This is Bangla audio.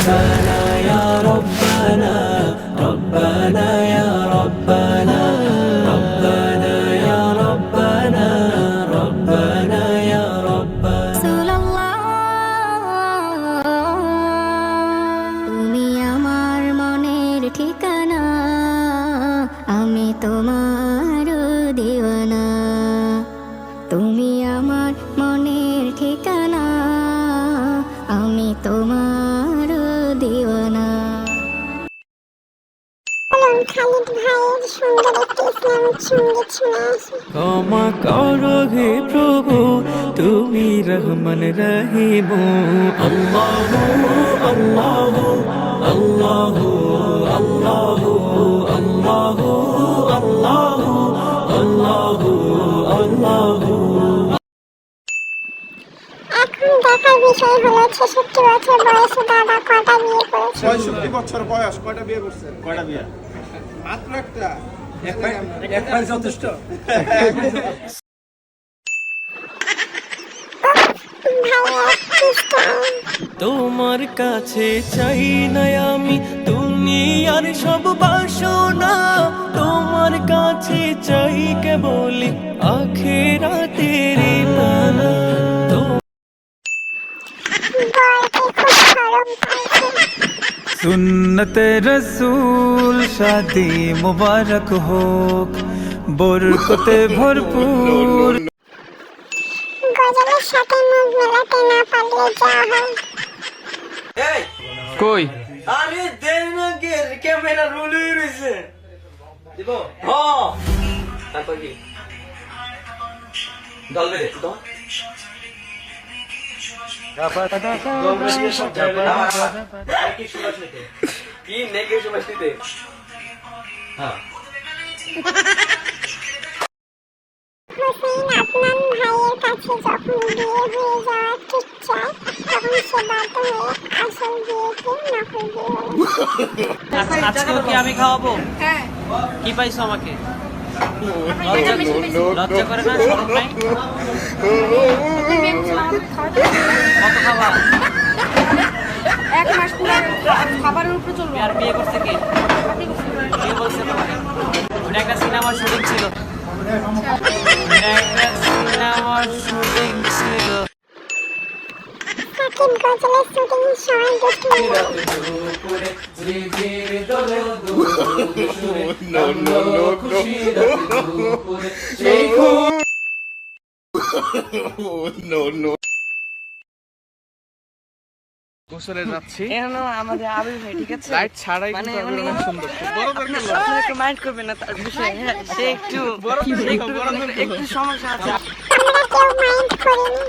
ربنا يا ربنا ربنا يا ربنا ربنا يا ربنا ربنا يا ربنا তুমি আমার মনের ঠিকানা, আমি তোমার দিওয়ানা। তুমি আমার মনের ঠিকানা, আমি তোমার দিওয়ানা। খালিদ ভাইয়ের সুন্দর একটি ইসলামিক সঙ্গীত শুনে আসি। ক্ষমা করো হে প্রভু তুমি রহমান রহিম। আল্লাহু আল্লাহু আল্লাহু আল্লাহু আল্লাহু আল্লাহু আল্লাহু আল্লাহু। এখন দেখার বিষয় হলো 66 বছর বয়সে দাদা কটা বিয়ে করেছে। 65 বছর বয়স কয়টা বিয়ে করছেন? কয়টা বিয়ে? মাত্র একটা। একবার যথেষ্ট। তোমার কাছে চাই না আমি দুনিয়ার সব বাসনা, তোমার কাছে চাই কেবল আখিরাতের পানা। सुन्नते रसूल शादी मुबारक हो बरकते भरपूर। গজলের সাথে মুখ মেলাতে না পারলে যা হয়। কই আরে দেন না কে ক্যামেরা রোল হয়ে রইছে দিব। হ্যাঁ তারপর কি দলবে রে তো কি নেগে সুবাস নিতে। হ্যাঁ হোসেন আপনার ভাইয়ের কাছে যখন বিয়ে হয়ে যাওয়া ঠিক চায় তখন সে বাধ্য হয়ে আসল বিয়েকে নকল বিয়ে বলে। আজকেও কি আমি খাওয়াবো? হ্যাঁ। কি পাইছো আমাকে? লজ্জা করে না, শরম নাই? কত খাবা? 1 মাস পুরো খাবারের উপরে চলবে। আর বিয়ে করছে কে? কে বলছে তোমাকে? ওটা একটা সিনেমার শুটিং ছিল। একটা সিনেমার শুটিং ছিল। সাকিব গজলের শুটিংয়ের সময় দুষ্টুমি গোসলে যাচ্ছি এখন আমাদের আবির ভাই ঠিক আছে, লাইট ছাড়াই কিন্তু আবির অনেক সুন্দর। আপনারা একটু মাইন্ড করবেন না তার বিষয়ে। হ্যাঁ, সে একটু সমস্যা আছে। আমরা কেউ মাইন্ড করিনি।